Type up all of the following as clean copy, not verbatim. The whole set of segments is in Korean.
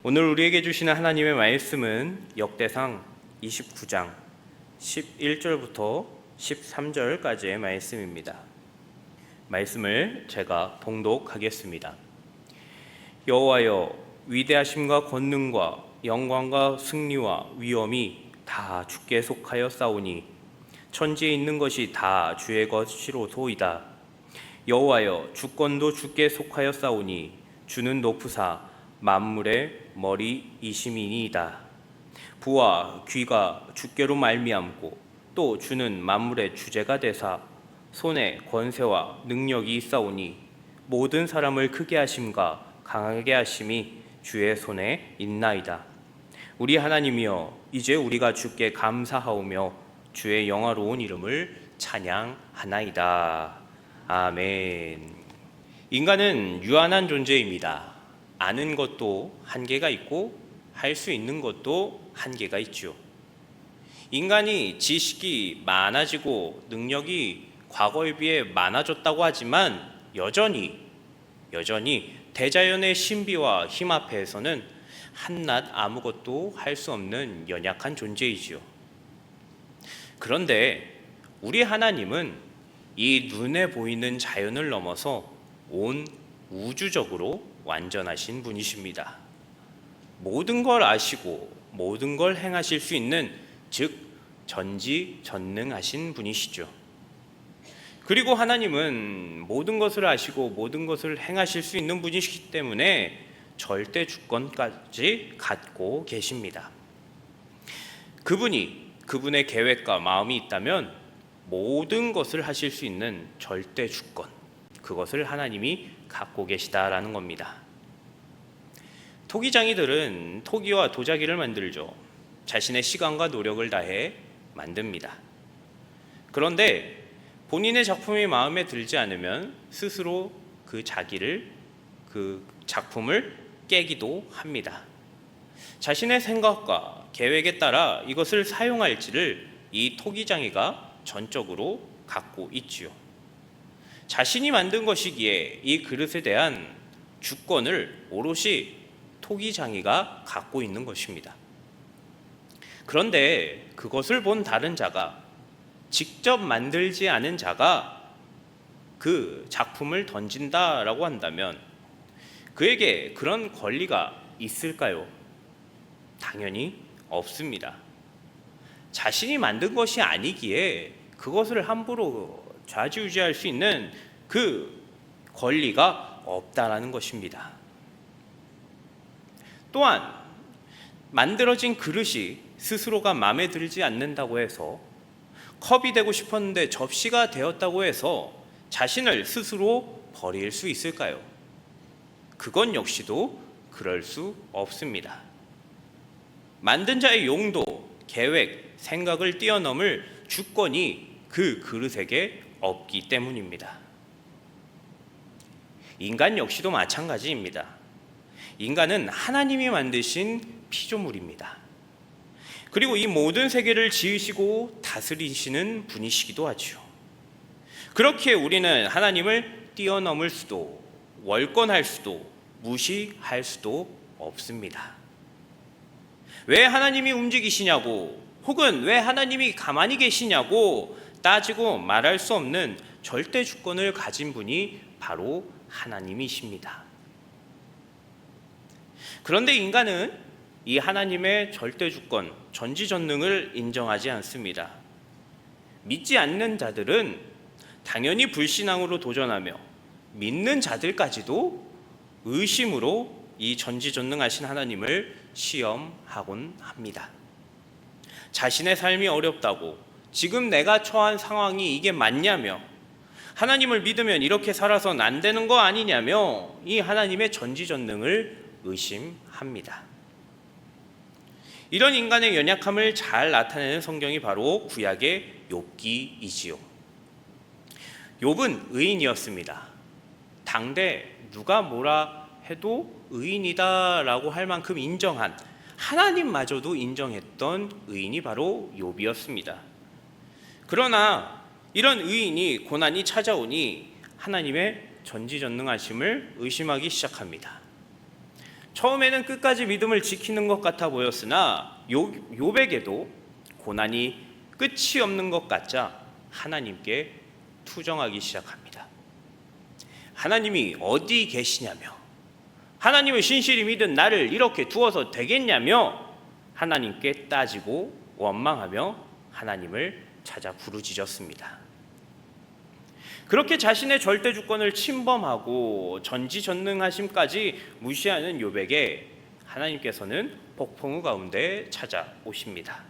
오늘 우리에게 주시는 하나님의 말씀은 역대상 29장 11절부터 13절까지의 말씀입니다. 말씀을 제가 봉독하겠습니다. 여호와여, 위대하심과 권능과 영광과 승리와 위엄이 다 주께 속하였사오니 천지에 있는 것이 다 주의 것이로소이다. 여호와여, 주권도 주께 속하였사오니 주는 높으사 만물의 머리이심이니이다. 부와 귀가 주께로 말미암고 또 주는 만물의 주제가 되사 손에 권세와 능력이 있사오니 모든 사람을 크게 하심과 강하게 하심이 주의 손에 있나이다. 우리 하나님이여, 이제 우리가 주께 감사하오며 주의 영화로운 이름을 찬양하나이다. 아멘. 인간은 유한한 존재입니다. 아는 것도 한계가 있고 할 수 있는 것도 한계가 있죠. 인간이 지식이 많아지고 능력이 과거에 비해 많아졌다고 하지만 여전히 대자연의 신비와 힘 앞에서는 한낱 아무것도 할 수 없는 연약한 존재이지요. 그런데 우리 하나님은 이 눈에 보이는 자연을 넘어서 온 우주적으로 완전하신 분이십니다. 모든 걸 아시고 모든 걸 행하실 수 있는, 즉 전지전능하신 분이시죠. 그리고 하나님은 모든 것을 아시고 모든 것을 행하실 수 있는 분이시기 때문에 절대 주권까지 갖고 계십니다. 그분의 계획과 마음이 있다면 모든 것을 하실 수 있는 절대 주권, 그것을 하나님이 갖고 계시다라는 겁니다. 토기장이들은 토기와 도자기를 만들죠. 자신의 시간과 노력을 다해 만듭니다. 그런데 본인의 작품이 마음에 들지 않으면 스스로 그 작품을 깨기도 합니다. 자신의 생각과 계획에 따라 이것을 사용할지를 이 토기장이가 전적으로 갖고 있지요. 자신이 만든 것이기에 이 그릇에 대한 주권을 오롯이 토기장이가 갖고 있는 것입니다. 그런데 그것을 본 다른 자가, 직접 만들지 않은 자가 그 작품을 던진다라고 한다면 그에게 그런 권리가 있을까요? 당연히 없습니다. 자신이 만든 것이 아니기에 그것을 함부로 좌지우지할 수 있는 그 권리가 없다라는 것입니다. 또한 만들어진 그릇이 스스로가 마음에 들지 않는다고 해서, 컵이 되고 싶었는데 접시가 되었다고 해서 자신을 스스로 버릴 수 있을까요? 그건 역시도 그럴 수 없습니다. 만든 자의 용도, 계획, 생각을 뛰어넘을 주권이 그 그릇에게 없기 때문입니다. 인간 역시도 마찬가지입니다. 인간은 하나님이 만드신 피조물입니다. 그리고 이 모든 세계를 지으시고 다스리시는 분이시기도 하죠. 그렇기에 우리는 하나님을 뛰어넘을 수도, 월권할 수도, 무시할 수도 없습니다. 왜 하나님이 움직이시냐고, 혹은 왜 하나님이 가만히 계시냐고 따지고 말할 수 없는 절대 주권을 가진 분이 바로 하나님이십니다. 그런데 인간은 이 하나님의 절대 주권, 전지전능을 인정하지 않습니다. 믿지 않는 자들은 당연히 불신앙으로 도전하며, 믿는 자들까지도 의심으로 이 전지전능하신 하나님을 시험하곤 합니다. 자신의 삶이 어렵다고, 지금 내가 처한 상황이 이게 맞냐며, 하나님을 믿으면 이렇게 살아서는 안 되는 거 아니냐며 이 하나님의 전지전능을 의심합니다. 이런 인간의 연약함을 잘 나타내는 성경이 바로 구약의 욥기이지요. 욥은 의인이었습니다. 당대 누가 뭐라 해도 의인이다라고 할 만큼 인정한, 하나님마저도 인정했던 의인이 바로 욥이었습니다. 그러나 이런 의인이 고난이 찾아오니 하나님의 전지전능하심을 의심하기 시작합니다. 처음에는 끝까지 믿음을 지키는 것 같아 보였으나 욥에게도 고난이 끝이 없는 것 같자 하나님께 투정하기 시작합니다. 하나님이 어디 계시냐며, 하나님을 신실히 믿은 나를 이렇게 두어서 되겠냐며 하나님께 따지고 원망하며 하나님을 찾아 부르짖었습니다. 그렇게 자신의 절대 주권을 침범하고 전지전능하심까지 무시하는 욥에게 하나님께서는 폭풍우 가운데 찾아오십니다.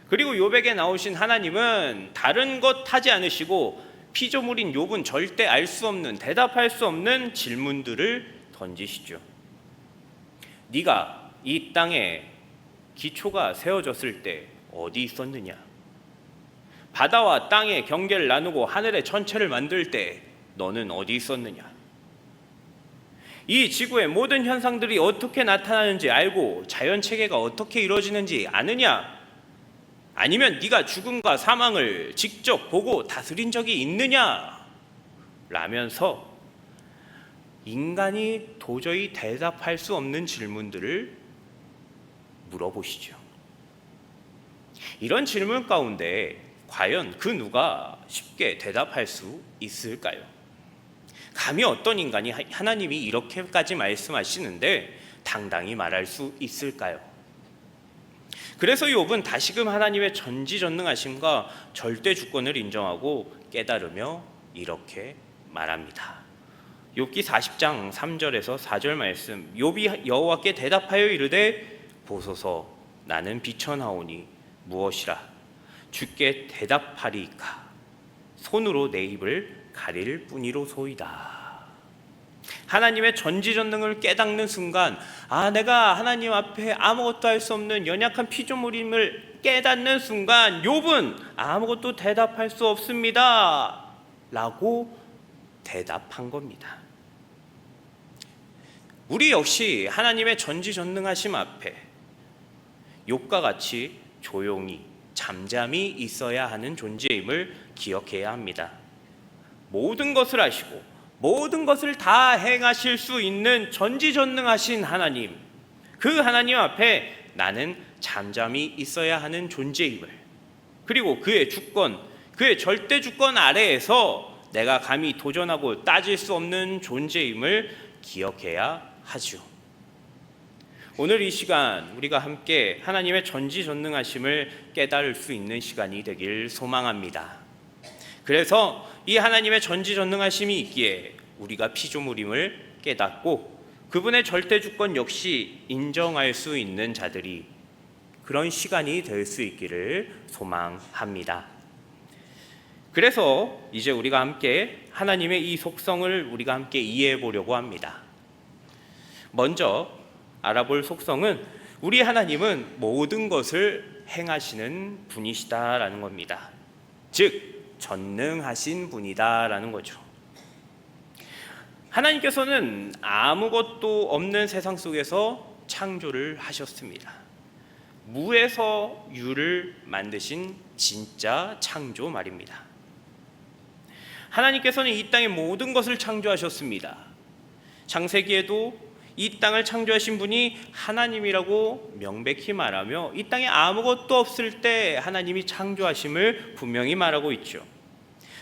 그리고 욥에게 나오신 하나님은 다른 것 하지 않으시고 피조물인 욥은 절대 알 수 없는, 대답할 수 없는 질문들을 던지시죠. 네가 이 땅에 기초가 세워졌을 때 어디 있었느냐? 바다와 땅의 경계를 나누고 하늘의 전체를 만들 때 너는 어디 있었느냐? 이 지구의 모든 현상들이 어떻게 나타나는지 알고 자연체계가 어떻게 이루어지는지 아느냐? 아니면 네가 죽음과 사망을 직접 보고 다스린 적이 있느냐? 라면서 인간이 도저히 대답할 수 없는 질문들을 물어보시죠. 이런 질문 가운데 과연 그 누가 쉽게 대답할 수 있을까요? 감히 어떤 인간이 하나님이 이렇게까지 말씀하시는데 당당히 말할 수 있을까요? 그래서 욥은 다시금 하나님의 전지전능하심과 절대 주권을 인정하고 깨달으며 이렇게 말합니다. 욥기 40장 3절에서 4절 말씀, 욥이 여호와께 대답하여 이르되 보소서 나는 비천하오니 무엇이라 주께 대답하리이까 손으로 내 입을 가릴 뿐이로소이다. 하나님의 전지전능을 깨닫는 순간, 내가 하나님 앞에 아무것도 할 수 없는 연약한 피조물임을 깨닫는 순간 욥은 아무것도 대답할 수 없습니다 라고 대답한 겁니다. 우리 역시 하나님의 전지전능하심 앞에 욥과 같이 조용히 잠잠히 있어야 하는 존재임을 기억해야 합니다. 모든 것을 아시고 모든 것을 다 행하실 수 있는 전지전능하신 하나님, 그 하나님 앞에 나는 잠잠히 있어야 하는 존재임을, 그리고 그의 주권, 그의 절대 주권 아래에서 내가 감히 도전하고 따질 수 없는 존재임을 기억해야 하죠. 오늘 이 시간 우리가 함께 하나님의 전지전능하심을 깨달을 수 있는 시간이 되길 소망합니다. 그래서 이 하나님의 전지전능하심이 있기에 우리가 피조물임을 깨닫고 그분의 절대 주권 역시 인정할 수 있는 자들이, 그런 시간이 될 수 있기를 소망합니다. 그래서 이제 우리가 함께 하나님의 이 속성을 우리가 함께 이해해 보려고 합니다. 먼저 알아볼 속성은 우리 하나님은 모든 것을 행하시는 분이시다라는 겁니다. 즉 전능하신 분이다라는 거죠. 하나님께서는 아무것도 없는 세상 속에서 창조를 하셨습니다. 무에서 유를 만드신 진짜 창조 말입니다. 하나님께서는 이 땅의 모든 것을 창조하셨습니다. 창세기에도 이 땅을 창조하신 분이 하나님이라고 명백히 말하며 이 땅에 아무것도 없을 때 하나님이 창조하심을 분명히 말하고 있죠.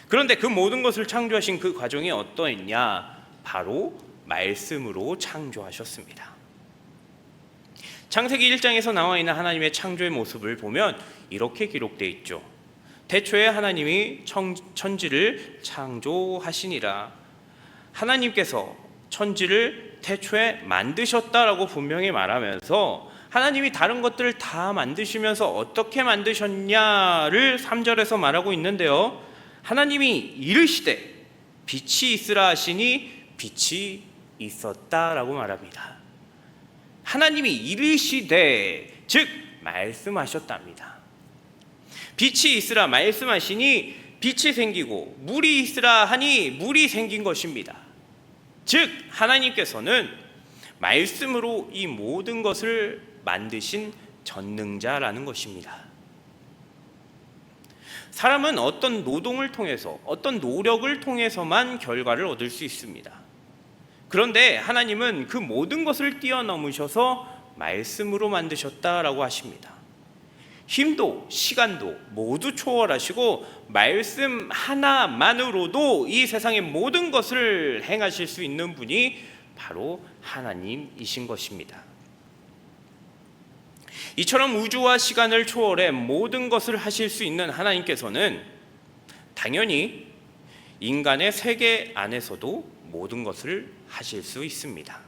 그런데 그 모든 것을 창조하신 그 과정이 어떠했냐? 바로 말씀으로 창조하셨습니다. 창세기 1장에서 나와 있는 하나님의 창조의 모습을 보면 이렇게 기록되어 있죠. 태초에 하나님이 천지를 창조하시니라. 하나님께서 천지를 태초에 만드셨다라고 분명히 말하면서 하나님이 다른 것들을 다 만드시면서 어떻게 만드셨냐를 3절에서 말하고 있는데요. 하나님이 이르시되 빛이 있으라 하시니 빛이 있었다라고 말합니다. 하나님이 이르시되, 즉 말씀하셨답니다. 빛이 있으라 말씀하시니 빛이 생기고 물이 있으라 하니 물이 생긴 것입니다. 즉 하나님께서는 말씀으로 이 모든 것을 만드신 전능자라는 것입니다. 사람은 어떤 노동을 통해서, 어떤 노력을 통해서만 결과를 얻을 수 있습니다. 그런데 하나님은 그 모든 것을 뛰어넘으셔서 말씀으로 만드셨다라고 하십니다. 힘도 시간도 모두 초월하시고 말씀 하나만으로도 이 세상의 모든 것을 행하실 수 있는 분이 바로 하나님이신 것입니다. 이처럼 우주와 시간을 초월해 모든 것을 하실 수 있는 하나님께서는 당연히 인간의 세계 안에서도 모든 것을 하실 수 있습니다.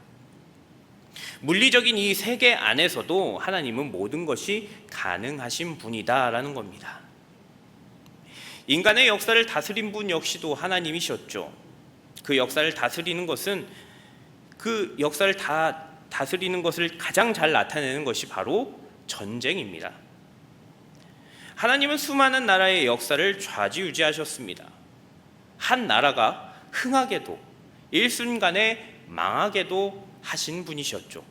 물리적인 이 세계 안에서도 하나님은 모든 것이 가능하신 분이다라는 겁니다. 인간의 역사를 다스린 분 역시도 하나님이셨죠. 그 역사를 다스리는 것은 그 역사를 다스리는 것을 가장 잘 나타내는 것이 바로 전쟁입니다. 하나님은 수많은 나라의 역사를 좌지우지하셨습니다. 한 나라가 흥하게도 일순간에 망하게도 하신 분이셨죠.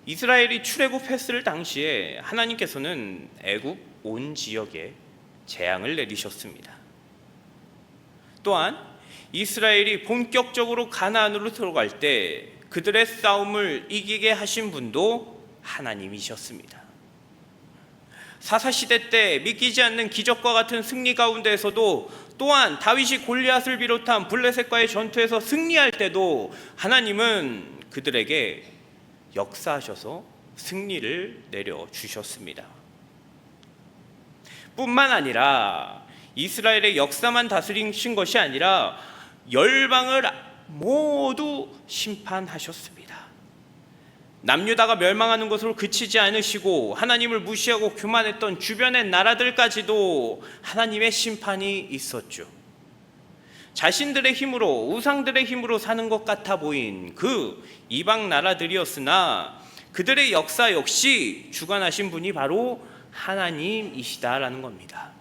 이스라엘이 출애굽했을 당시에 하나님께서는 애굽 온 지역에 재앙을 내리셨습니다. 또한 이스라엘이 본격적으로 가나안으로 들어갈 때 그들의 싸움을 이기게 하신 분도 하나님이셨습니다. 사사시대 때 믿기지 않는 기적과 같은 승리 가운데에서도 또한 다윗이 골리앗을 비롯한 블레셋과의 전투에서 승리할 때도 하나님은 그들에게 역사하셔서 승리를 내려주셨습니다. 뿐만 아니라 이스라엘의 역사만 다스리신 것이 아니라 열방을 모두 심판하셨습니다. 남유다가 멸망하는 것으로 그치지 않으시고 하나님을 무시하고 교만했던 주변의 나라들까지도 하나님의 심판이 있었죠. 자신들의 힘으로 우상들의 힘으로 사는 것 같아 보인 그 이방 나라들이었으나 그들의 역사 역시 주관하신 분이 바로 하나님이시다라는 겁니다.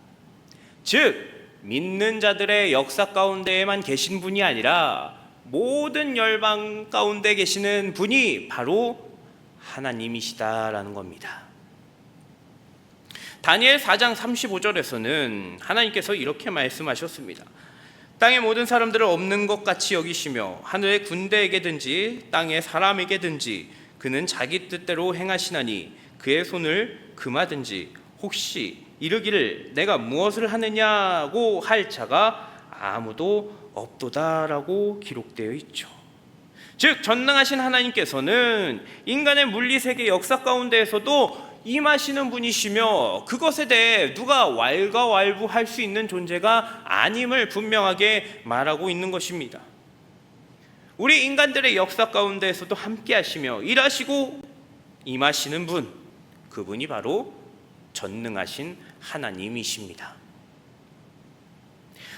즉 믿는 자들의 역사 가운데에만 계신 분이 아니라 모든 열방 가운데 계시는 분이 바로 하나님이시다라는 겁니다. 다니엘 4장 35절에서는 하나님께서 이렇게 말씀하셨습니다. 땅의 모든 사람들을 없는 것 같이 여기시며 하늘의 군대에게든지 땅의 사람에게든지 그는 자기 뜻대로 행하시나니 그의 손을 금하든지 혹시 이르기를 내가 무엇을 하느냐고 할 자가 아무도 없도다라고 기록되어 있죠. 즉 전능하신 하나님께서는 인간의 물리세계 역사 가운데에서도 임하시는 분이시며 그것에 대해 누가 왈가왈부할 수 있는 존재가 아님을 분명하게 말하고 있는 것입니다. 우리 인간들의 역사 가운데에서도 함께 하시며 일하시고 임하시는 분, 그분이 바로 전능하신 하나님이십니다.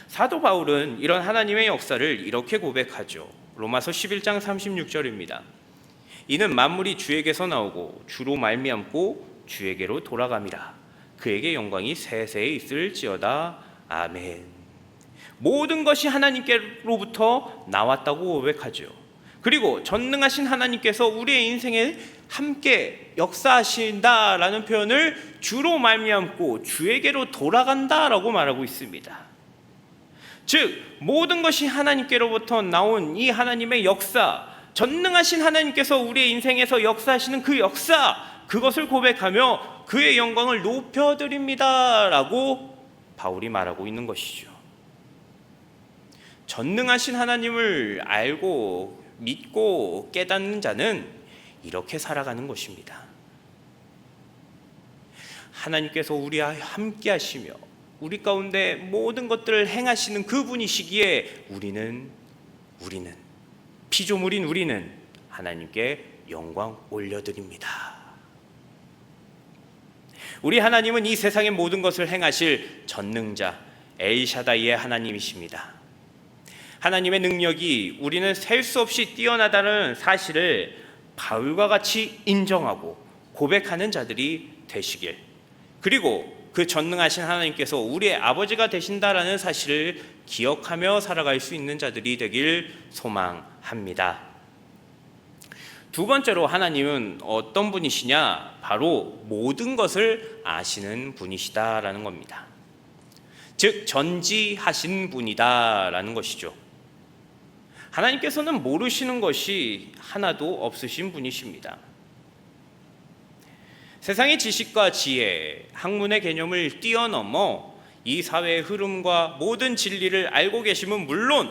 사도 바울은 이런 하나님의 역사를 이렇게 고백하죠. 로마서 11장 36절입니다. 이는 만물이 주에게서 나오고 주로 말미암고 주에게로 돌아감이라. 그에게 영광이 세세에 있을지어다. 아멘. 모든 것이 하나님께로부터 나왔다고 고백하죠. 그리고 전능하신 하나님께서 우리의 인생에 함께 역사하신다라는 표현을 주로 말미암고 주에게로 돌아간다라고 말하고 있습니다. 즉 모든 것이 하나님께로부터 나온 이 하나님의 역사, 전능하신 하나님께서 우리의 인생에서 역사하시는 그 역사, 그것을 고백하며 그의 영광을 높여드립니다라고 바울이 말하고 있는 것이죠. 전능하신 하나님을 알고 믿고 깨닫는 자는 이렇게 살아가는 것입니다. 하나님께서 우리와 함께 하시며 우리 가운데 모든 것들을 행하시는 그분이시기에 우리는 피조물인 우리는 하나님께 영광 올려드립니다. 우리 하나님은 이 세상의 모든 것을 행하실 전능자 엘샤다이의 하나님이십니다. 하나님의 능력이 우리는 셀 수 없이 뛰어나다는 사실을 바울과 같이 인정하고 고백하는 자들이 되시길, 그리고 그 전능하신 하나님께서 우리의 아버지가 되신다라는 사실을 기억하며 살아갈 수 있는 자들이 되길 소망합니다. 두 번째로 하나님은 어떤 분이시냐? 바로 모든 것을 아시는 분이시다라는 겁니다. 즉 전지하신 분이다라는 것이죠. 하나님께서는 모르시는 것이 하나도 없으신 분이십니다. 세상의 지식과 지혜, 학문의 개념을 뛰어넘어 이 사회의 흐름과 모든 진리를 알고 계심은 물론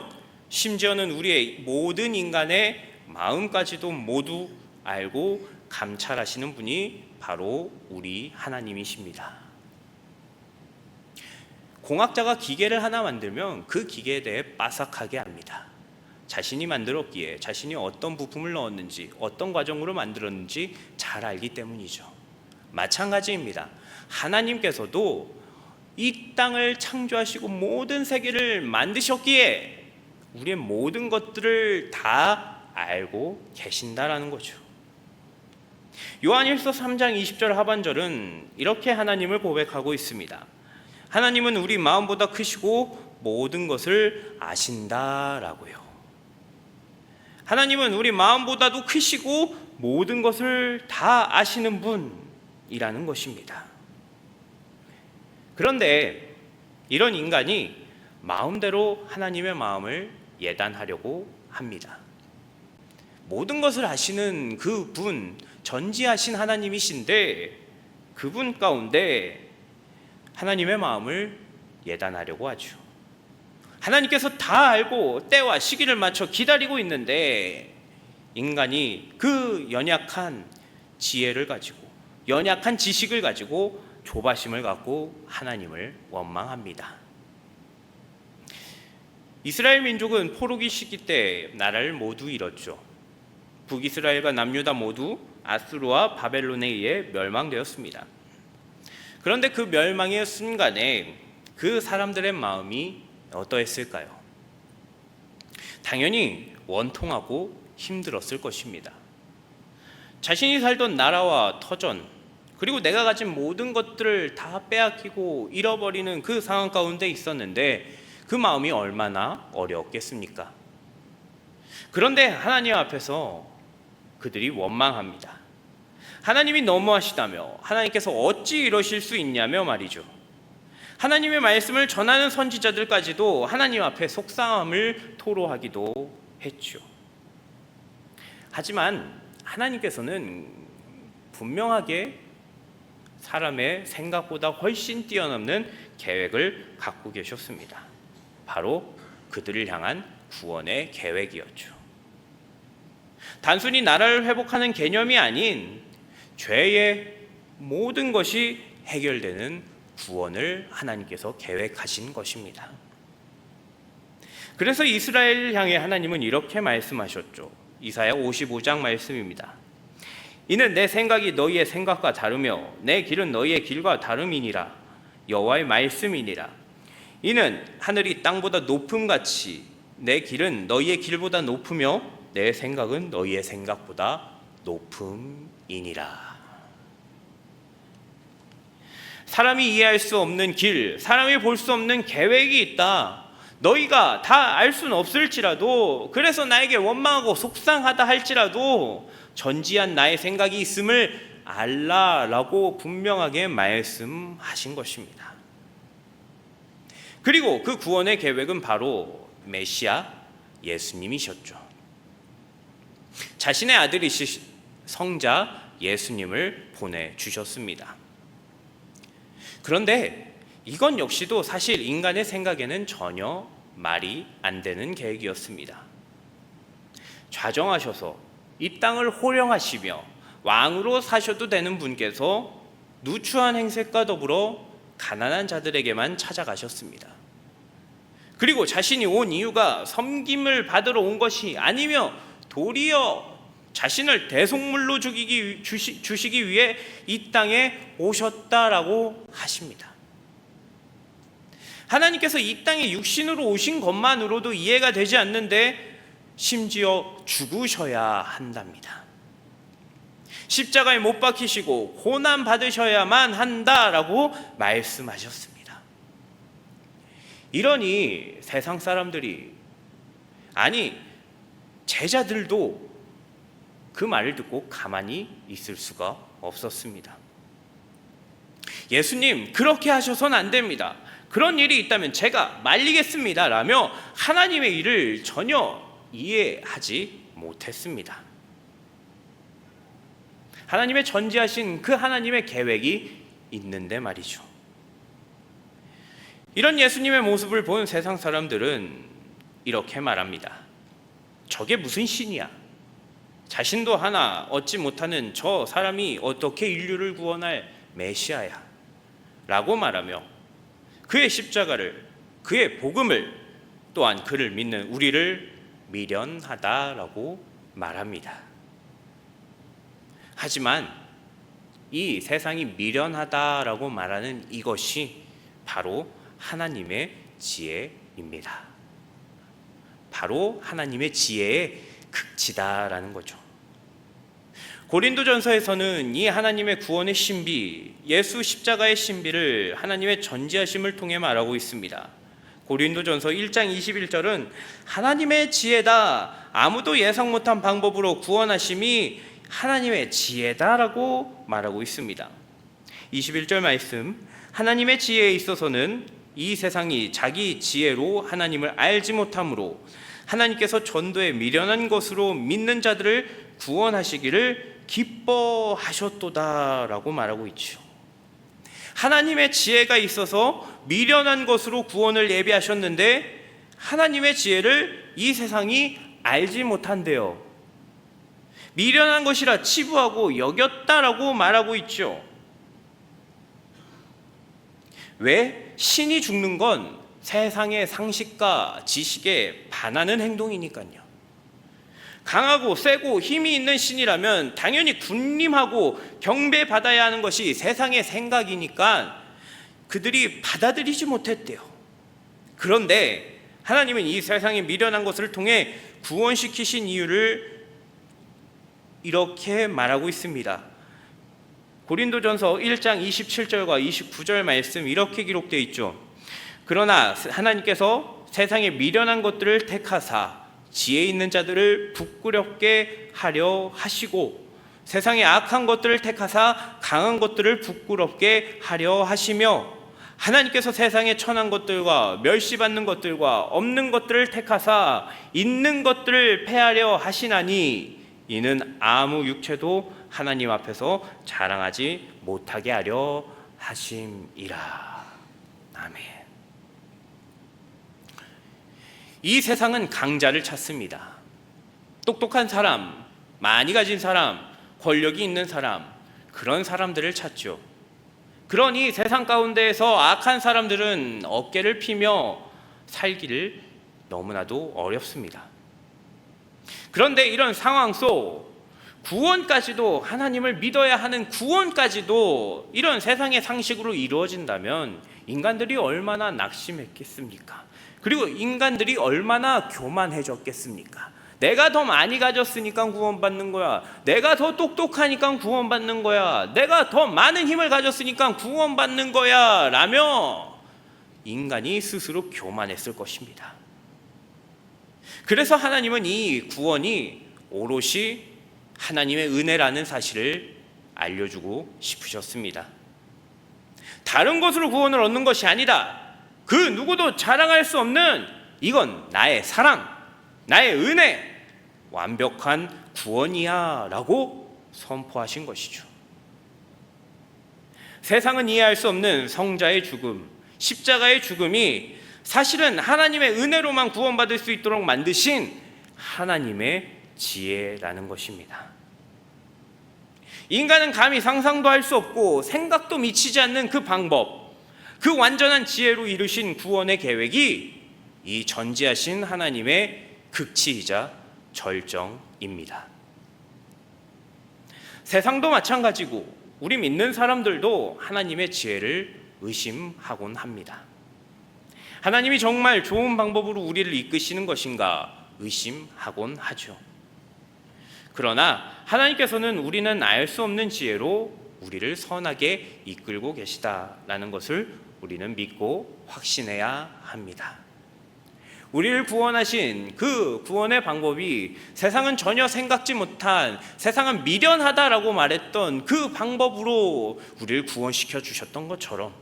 심지어는 우리의 모든 인간의 마음까지도 모두 알고 감찰하시는 분이 바로 우리 하나님이십니다. 공학자가 기계를 하나 만들면 그 기계에 대해 빠삭하게 압니다. 자신이 만들었기에 자신이 어떤 부품을 넣었는지 어떤 과정으로 만들었는지 잘 알기 때문이죠. 마찬가지입니다. 하나님께서도 이 땅을 창조하시고 모든 세계를 만드셨기에 우리의 모든 것들을 다 알고 계신다라는 거죠. 요한일서 3장 20절 하반절은 이렇게 하나님을 고백하고 있습니다. 하나님은 우리 마음보다 크시고 모든 것을 아신다라고요. 하나님은 우리 마음보다도 크시고 모든 것을 다 아시는 분이라는 것입니다. 그런데 이런 인간이 마음대로 하나님의 마음을 예단하려고 합니다. 모든 것을 아시는 그분, 전지하신 하나님이신데 그분 가운데 하나님의 마음을 예단하려고 하죠. 하나님께서 다 알고 때와 시기를 맞춰 기다리고 있는데 인간이 그 연약한 지혜를 가지고 연약한 지식을 가지고 조바심을 갖고 하나님을 원망합니다. 이스라엘 민족은 포로기 시기 때 나라를 모두 잃었죠. 북이스라엘과 남유다 모두 아수르와 바벨론에 의해 멸망되었습니다. 그런데 그 멸망의 순간에 그 사람들의 마음이 어떠했을까요? 당연히 원통하고 힘들었을 것입니다. 자신이 살던 나라와 터전, 그리고 내가 가진 모든 것들을 다 빼앗기고 잃어버리는 그 상황 가운데 있었는데 그 마음이 얼마나 어려웠겠습니까? 그런데 하나님 앞에서 그들이 원망합니다. 하나님이 너무하시다며 하나님께서 어찌 이러실 수 있냐며 말이죠. 하나님의 말씀을 전하는 선지자들까지도 하나님 앞에 속상함을 토로하기도 했죠. 하지만 하나님께서는 분명하게 사람의 생각보다 훨씬 뛰어넘는 계획을 갖고 계셨습니다. 바로 그들을 향한 구원의 계획이었죠. 단순히 나라를 회복하는 개념이 아닌 죄의 모든 것이 해결되는 구원을 하나님께서 계획하신 것입니다. 그래서 이스라엘을 향해 하나님은 이렇게 말씀하셨죠. 이사야 55장 말씀입니다. 이는 내 생각이 너희의 생각과 다르며 내 길은 너희의 길과 다름이니라. 여호와의 말씀이니라. 이는 하늘이 땅보다 높음같이 내 길은 너희의 길보다 높으며 내 생각은 너희의 생각보다 높음이니라. 사람이 이해할 수 없는 길, 사람이 볼 수 없는 계획이 있다. 너희가 다 알 수는 없을지라도, 그래서 나에게 원망하고 속상하다 할지라도 전지한 나의 생각이 있음을 알라라고 분명하게 말씀하신 것입니다. 그리고 그 구원의 계획은 바로 메시아 예수님이셨죠. 자신의 아들이신 성자 예수님을 보내주셨습니다. 그런데 이건 역시도 사실 인간의 생각에는 전혀 말이 안 되는 계획이었습니다. 좌정하셔서 이 땅을 호령하시며 왕으로 사셔도 되는 분께서 누추한 행색과 더불어 가난한 자들에게만 찾아가셨습니다. 그리고 자신이 온 이유가 섬김을 받으러 온 것이 아니며 도리어 자신을 대속물로 주시기 위해 이 땅에 오셨다라고 하십니다. 하나님께서 이 땅에 육신으로 오신 것만으로도 이해가 되지 않는데 심지어 죽으셔야 한답니다. 십자가에 못 박히시고 고난 받으셔야만 한다라고 말씀하셨습니다. 이러니 세상 사람들이, 아니 제자들도 그 말을 듣고 가만히 있을 수가 없었습니다. 예수님, 그렇게 하셔서는 안 됩니다. 그런 일이 있다면 제가 말리겠습니다 라며 하나님의 일을 전혀 이해하지 못했습니다. 하나님의 전지하신 그 하나님의 계획이 있는데 말이죠. 이런 예수님의 모습을 본 세상 사람들은 이렇게 말합니다. 저게 무슨 신이야? 자신도 하나 얻지 못하는 저 사람이 어떻게 인류를 구원할 메시아야? 라고 말하며 그의 십자가를, 그의 복음을, 또한 그를 믿는 우리를 미련하다라고 말합니다. 하지만 이 세상이 미련하다라고 말하는 이것이 바로 하나님의 지혜입니다. 바로 하나님의 지혜의 극치다라는 거죠. 고린도전서에서는 이 하나님의 구원의 신비, 예수 십자가의 신비를 하나님의 전지하심을 통해 말하고 있습니다. 고린도전서 1장 21절은 하나님의 지혜다, 아무도 예상 못한 방법으로 구원하심이 하나님의 지혜다라고 말하고 있습니다. 21절 말씀, 하나님의 지혜에 있어서는 이 세상이 자기 지혜로 하나님을 알지 못하므로 하나님께서 전도에 미련한 것으로 믿는 자들을 구원하시기를 기뻐하셨도다라고 말하고 있죠. 하나님의 지혜가 있어서 미련한 것으로 구원을 예비하셨는데 하나님의 지혜를 이 세상이 알지 못한대요. 미련한 것이라 치부하고 여겼다라고 말하고 있죠. 왜? 신이 죽는 건 세상의 상식과 지식에 반하는 행동이니까요. 강하고 세고 힘이 있는 신이라면 당연히 군림하고 경배받아야 하는 것이 세상의 생각이니까 그들이 받아들이지 못했대요. 그런데 하나님은 이 세상에 미련한 것을 통해 구원시키신 이유를 이렇게 말하고 있습니다. 고린도전서 1장 27절과 29절 말씀 이렇게 기록되어 있죠. 그러나 하나님께서 세상에 미련한 것들을 택하사 지혜 있는 자들을 부끄럽게 하려 하시고 세상에 악한 것들을 택하사 강한 것들을 부끄럽게 하려 하시며 하나님께서 세상에 천한 것들과 멸시받는 것들과 없는 것들을 택하사 있는 것들을 패하려 하시나니 이는 아무 육체도 하나님 앞에서 자랑하지 못하게 하려 하심이라. 아멘. 이 세상은 강자를 찾습니다. 똑똑한 사람, 많이 가진 사람, 권력이 있는 사람, 그런 사람들을 찾죠. 그러니 세상 가운데에서 악한 사람들은 어깨를 피며 살기를 너무나도 어렵습니다. 그런데 이런 상황 속 구원까지도, 하나님을 믿어야 하는 구원까지도 이런 세상의 상식으로 이루어진다면 인간들이 얼마나 낙심했겠습니까? 그리고 인간들이 얼마나 교만해졌겠습니까? 내가 더 많이 가졌으니까 구원받는 거야. 내가 더 똑똑하니까 구원받는 거야. 내가 더 많은 힘을 가졌으니까 구원받는 거야 라며 인간이 스스로 교만했을 것입니다. 그래서 하나님은 이 구원이 오롯이 하나님의 은혜라는 사실을 알려주고 싶으셨습니다. 다른 것으로 구원을 얻는 것이 아니다. 그 누구도 자랑할 수 없는 이건 나의 사랑, 나의 은혜, 완벽한 구원이야 라고 선포하신 것이죠. 세상은 이해할 수 없는 성자의 죽음, 십자가의 죽음이 사실은 하나님의 은혜로만 구원받을 수 있도록 만드신 하나님의 지혜라는 것입니다. 인간은 감히 상상도 할 수 없고 생각도 미치지 않는 그 방법, 그 완전한 지혜로 이루신 구원의 계획이 이 전지하신 하나님의 극치이자 절정입니다. 세상도 마찬가지고 우리 믿는 사람들도 하나님의 지혜를 의심하곤 합니다. 하나님이 정말 좋은 방법으로 우리를 이끄시는 것인가 의심하곤 하죠. 그러나 하나님께서는 우리는 알 수 없는 지혜로 우리를 선하게 이끌고 계시다라는 것을 우리는 믿고 확신해야 합니다. 우리를 구원하신 그 구원의 방법이 세상은 전혀 생각지 못한, 세상은 미련하다라고 말했던 그 방법으로 우리를 구원시켜 주셨던 것처럼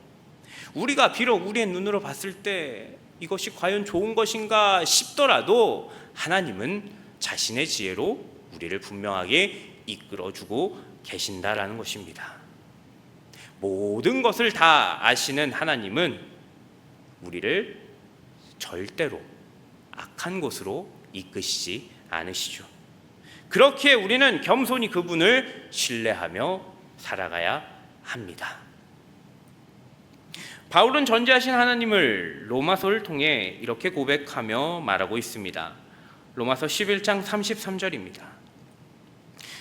우리가 비록 우리의 눈으로 봤을 때 이것이 과연 좋은 것인가 싶더라도 하나님은 자신의 지혜로 우리를 분명하게 이끌어주고 계신다라는 것입니다. 모든 것을 다 아시는 하나님은 우리를 절대로 악한 곳으로 이끄시지 않으시죠. 그렇기에 우리는 겸손히 그분을 신뢰하며 살아가야 합니다. 바울은 전지하신 하나님을 로마서를 통해 이렇게 고백하며 말하고 있습니다. 로마서 11장 33절입니다.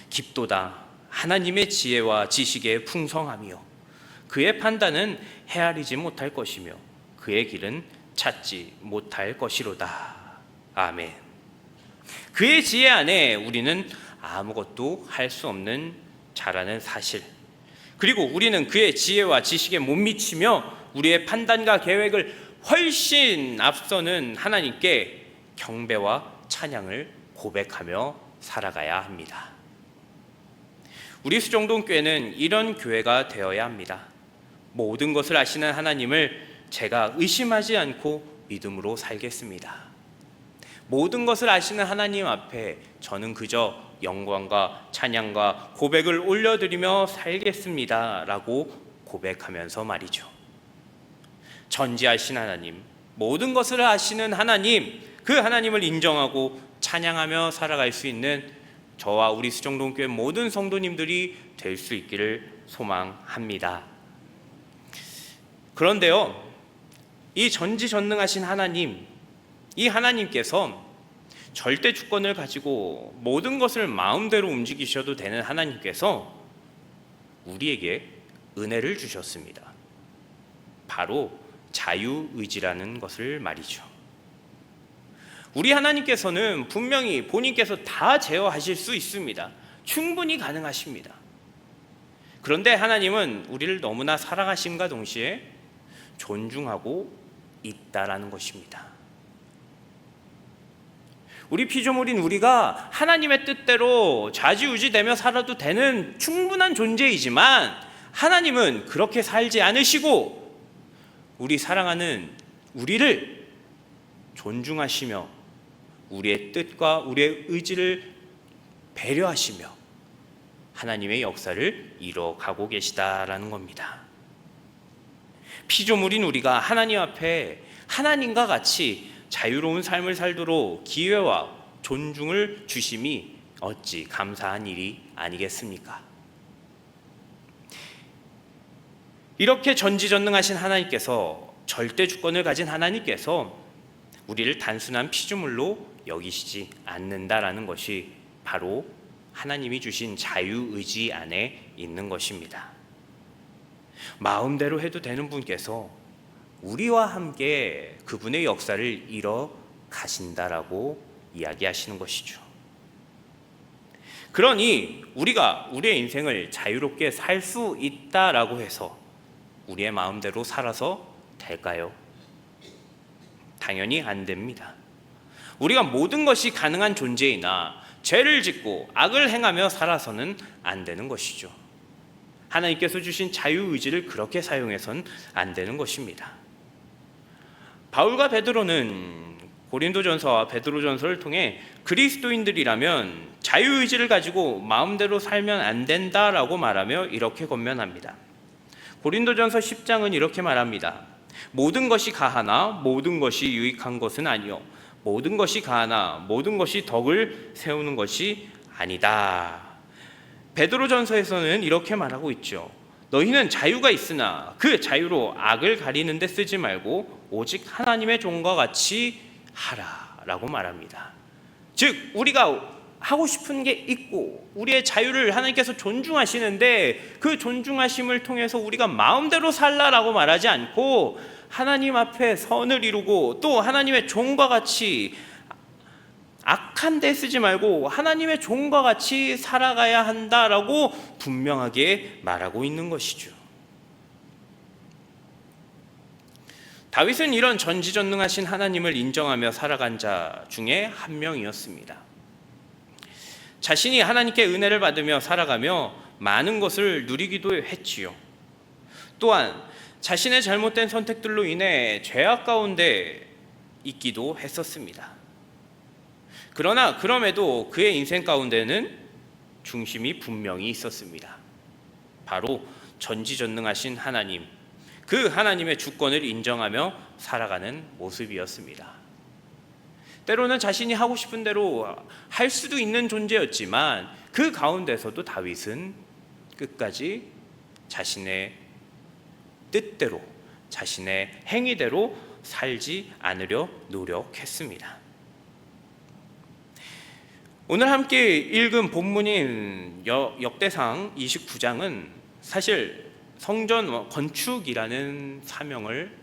깊도다 하나님의 지혜와 지식의 풍성함이요 그의 판단은 헤아리지 못할 것이며 그의 길은 찾지 못할 것이로다. 아멘. 그의 지혜 안에 우리는 아무것도 할 수 없는 자라는 사실, 그리고 우리는 그의 지혜와 지식에 못 미치며 우리의 판단과 계획을 훨씬 앞서는 하나님께 경배와 찬양을 고백하며 살아가야 합니다. 우리 수정동교회는 이런 교회가 되어야 합니다. 모든 것을 아시는 하나님을 제가 의심하지 않고 믿음으로 살겠습니다. 모든 것을 아시는 하나님 앞에 저는 그저 영광과 찬양과 고백을 올려드리며 살겠습니다 라고 고백하면서 말이죠. 전지하신 하나님, 모든 것을 아시는 하나님, 그 하나님을 인정하고 찬양하며 살아갈 수 있는 저와 우리 수정동교회 모든 성도님들이 될 수 있기를 소망합니다. 그런데요, 이 전지전능하신 하나님, 이 하나님께서 절대 주권을 가지고 모든 것을 마음대로 움직이셔도 되는 하나님께서 우리에게 은혜를 주셨습니다. 바로 자유의지라는 것을 말이죠. 우리 하나님께서는 분명히 본인께서 다 제어하실 수 있습니다. 충분히 가능하십니다. 그런데 하나님은 우리를 너무나 사랑하심과 동시에 존중하고 있다라는 것입니다. 우리 피조물인 우리가 하나님의 뜻대로 좌지우지되며 살아도 되는 충분한 존재이지만 하나님은 그렇게 살지 않으시고 우리 사랑하는 우리를 존중하시며 우리의 뜻과 우리의 의지를 배려하시며 하나님의 역사를 이뤄가고 계시다라는 겁니다. 피조물인 우리가 하나님 앞에 하나님과 같이 자유로운 삶을 살도록 기회와 존중을 주심이 어찌 감사한 일이 아니겠습니까? 이렇게 전지전능하신 하나님께서, 절대 주권을 가진 하나님께서 우리를 단순한 피조물로 여기시지 않는다라는 것이 바로 하나님이 주신 자유의지 안에 있는 것입니다. 마음대로 해도 되는 분께서 우리와 함께 그분의 역사를 이뤄 가신다라고 이야기하시는 것이죠. 그러니 우리가 우리의 인생을 자유롭게 살 수 있다라고 해서 우리의 마음대로 살아서 될까요? 당연히 안 됩니다. 우리가 모든 것이 가능한 존재이나 죄를 짓고 악을 행하며 살아서는 안 되는 것이죠. 하나님께서 주신 자유의지를 그렇게 사용해서는 안 되는 것입니다. 바울과 베드로는 고린도전서와 베드로전서를 통해 그리스도인들이라면 자유의지를 가지고 마음대로 살면 안 된다라고 말하며 이렇게 권면합니다. 고린도전서 10장은 이렇게 말합니다. 모든 것이 가하나 모든 것이 유익한 것은 아니요 모든 것이 가하나 모든 것이 덕을 세우는 것이 아니다. 베드로전서에서는 이렇게 말하고 있죠. 너희는 자유가 있으나 그 자유로 악을 가리는 데 쓰지 말고 오직 하나님의 종과 같이 하라라고 말합니다. 즉 우리가 하고 싶은 게 있고 우리의 자유를 하나님께서 존중하시는데 그 존중하심을 통해서 우리가 마음대로 살라라고 말하지 않고 하나님 앞에 선을 이루고 또 하나님의 종과 같이 악한 데 쓰지 말고 하나님의 종과 같이 살아가야 한다라고 분명하게 말하고 있는 것이죠. 다윗은 이런 전지전능하신 하나님을 인정하며 살아간 자 중에 한 명이었습니다. 자신이 하나님께 은혜를 받으며 살아가며 많은 것을 누리기도 했지요. 또한 자신의 잘못된 선택들로 인해 죄악 가운데 있기도 했었습니다. 그러나 그럼에도 그의 인생 가운데는 중심이 분명히 있었습니다. 바로 전지전능하신 하나님, 그 하나님의 주권을 인정하며 살아가는 모습이었습니다. 때로는 자신이 하고 싶은 대로 할 수도 있는 존재였지만 그 가운데서도 다윗은 끝까지 자신의 뜻대로, 자신의 행위대로 살지 않으려 노력했습니다. 오늘 함께 읽은 본문인 역대상 29장은 사실 성전 건축이라는 사명을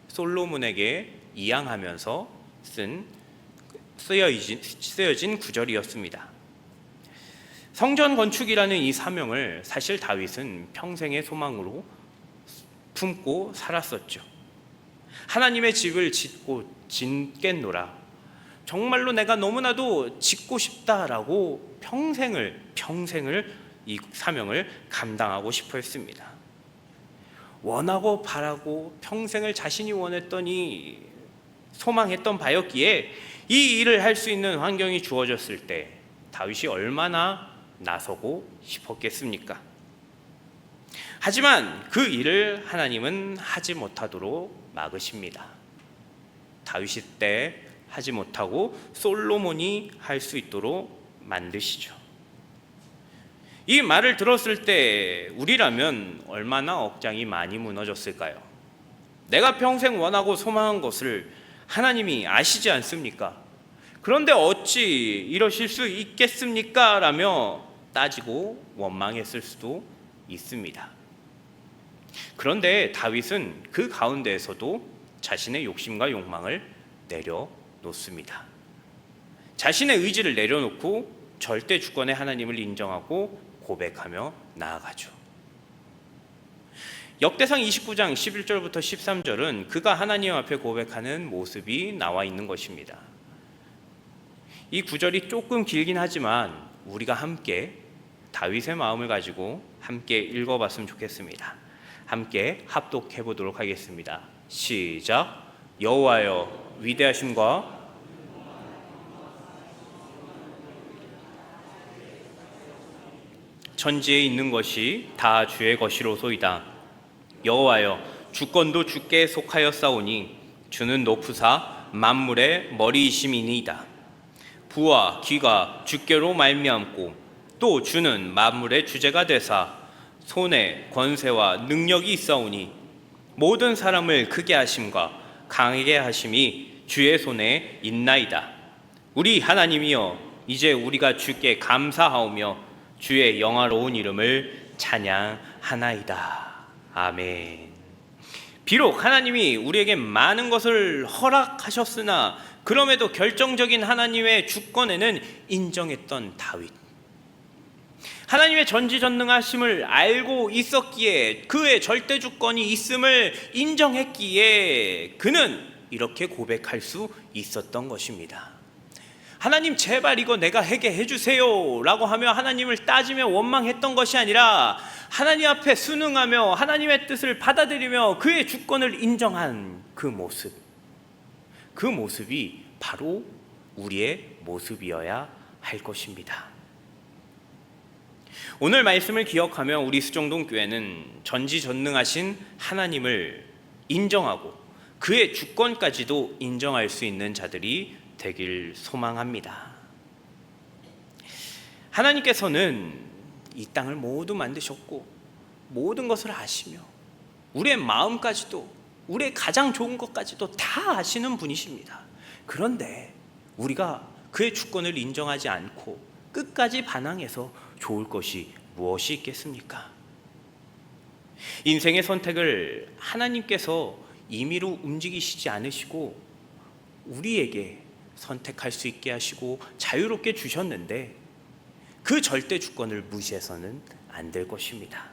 솔로몬에게 이양하면서 쓰여진 구절이었습니다. 성전 건축이라는 이 사명을 사실 다윗은 평생의 소망으로 품고 살았었죠. 하나님의 집을 짓겠노라, 정말로 내가 너무나도 짓고 싶다라고 평생을 이 사명을 감당하고 싶어 했습니다. 원하고 바라고 평생을 자신이 원했더니 소망했던 바였기에 이 일을 할 수 있는 환경이 주어졌을 때 다윗이 얼마나 나서고 싶었겠습니까? 하지만 그 일을 하나님은 하지 못하도록 막으십니다. 다윗이 때 하지 못하고 솔로몬이 할 수 있도록 만드시죠. 이 말을 들었을 때 우리라면 얼마나 억장이 많이 무너졌을까요? 내가 평생 원하고 소망한 것을 하나님이 아시지 않습니까? 그런데 어찌 이러실 수 있겠습니까? 라며 따지고 원망했을 수도 있습니다. 그런데 다윗은 그 가운데에서도 자신의 욕심과 욕망을 내려놓습니다. 자신의 의지를 내려놓고 절대 주권의 하나님을 인정하고 고백하며 나아가죠. 역대상 29장 11절부터 13절은 그가 하나님 앞에 고백하는 모습이 나와 있는 것입니다. 이 구절이 조금 길긴 하지만 우리가 함께 다윗의 마음을 가지고 함께 읽어봤으면 좋겠습니다. 함께 합독해 보도록 하겠습니다. 시작. 여호와여, 위대하심과 천지에 있는 것이 다 주의 것이로소이다. 여호와여, 주권도 주께 속하였사오니 주는 높으사 만물의 머리이심이니이다. 부와 귀가 주께로 말미암고 또 주는 만물의 주제가 되사 손에 권세와 능력이 있사오니 모든 사람을 크게 하심과 강하게 하심이 주의 손에 있나이다. 우리 하나님이여, 이제 우리가 주께 감사하오며 주의 영화로운 이름을 찬양하나이다. 아멘. 비록 하나님이 우리에게 많은 것을 허락하셨으나 그럼에도 결정적인 하나님의 주권에는 인정했던 다윗, 하나님의 전지전능하심을 알고 있었기에, 그의 절대 주권이 있음을 인정했기에 그는 이렇게 고백할 수 있었던 것입니다. 하나님, 제발 이거 내가 하게 해주세요 라고 하며 하나님을 따지며 원망했던 것이 아니라 하나님 앞에 순응하며 하나님의 뜻을 받아들이며 그의 주권을 인정한 그 모습이 바로 우리의 모습이어야 할 것입니다. 오늘 말씀을 기억하며 우리 수정동교회는 전지전능하신 하나님을 인정하고 그의 주권까지도 인정할 수 있는 자들이 되길 소망합니다. 하나님께서는 이 땅을 모두 만드셨고 모든 것을 아시며 우리의 마음까지도, 우리의 가장 좋은 것까지도 다 아시는 분이십니다. 그런데 우리가 그의 주권을 인정하지 않고 끝까지 반항해서 좋을 것이 무엇이 있겠습니까? 인생의 선택을 하나님께서 임의로 움직이시지 않으시고 우리에게 선택할 수 있게 하시고 자유롭게 주셨는데 그 절대 주권을 무시해서는 안 될 것입니다.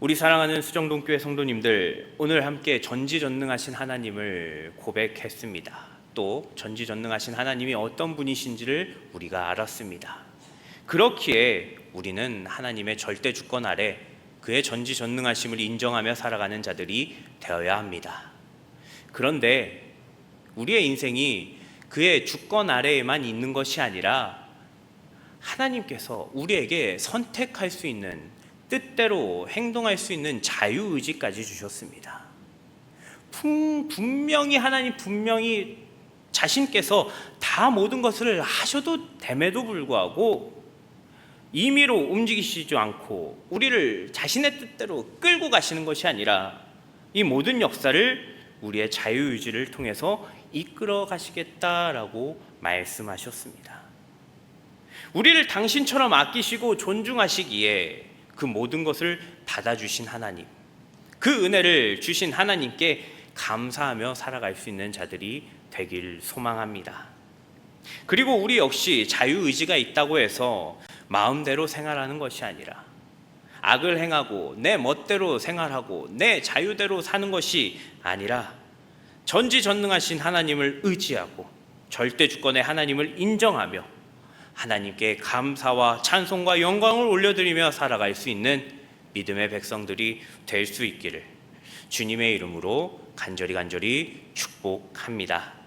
우리 사랑하는 수정동교회 성도님들, 오늘 함께 전지전능하신 하나님을 고백했습니다. 또 전지전능하신 하나님이 어떤 분이신지를 우리가 알았습니다. 그렇기에 우리는 하나님의 절대 주권 아래 그의 전지전능하심을 인정하며 살아가는 자들이 되어야 합니다. 그런데 우리의 인생이 그의 주권 아래에만 있는 것이 아니라 하나님께서 우리에게 선택할 수 있는, 뜻대로 행동할 수 있는 자유의지까지 주셨습니다. 분명히 자신께서 다 모든 것을 하셔도 됨에도 불구하고 임의로 움직이시지 않고 우리를 자신의 뜻대로 끌고 가시는 것이 아니라 이 모든 역사를 우리의 자유의지를 통해서 이끌어 가시겠다라고 말씀하셨습니다. 우리를 당신처럼 아끼시고 존중하시기에 그 모든 것을 받아주신 하나님, 그 은혜를 주신 하나님께 감사하며 살아갈 수 있는 자들이 되길 소망합니다. 그리고 우리 역시 자유의지가 있다고 해서 마음대로 생활하는 것이 아니라 악을 행하고 내 멋대로 생활하고 내 자유대로 사는 것이 아니라 전지전능하신 하나님을 의지하고 절대 주권의 하나님을 인정하며 하나님께 감사와 찬송과 영광을 올려드리며 살아갈 수 있는 믿음의 백성들이 될 수 있기를 주님의 이름으로 간절히 축복합니다.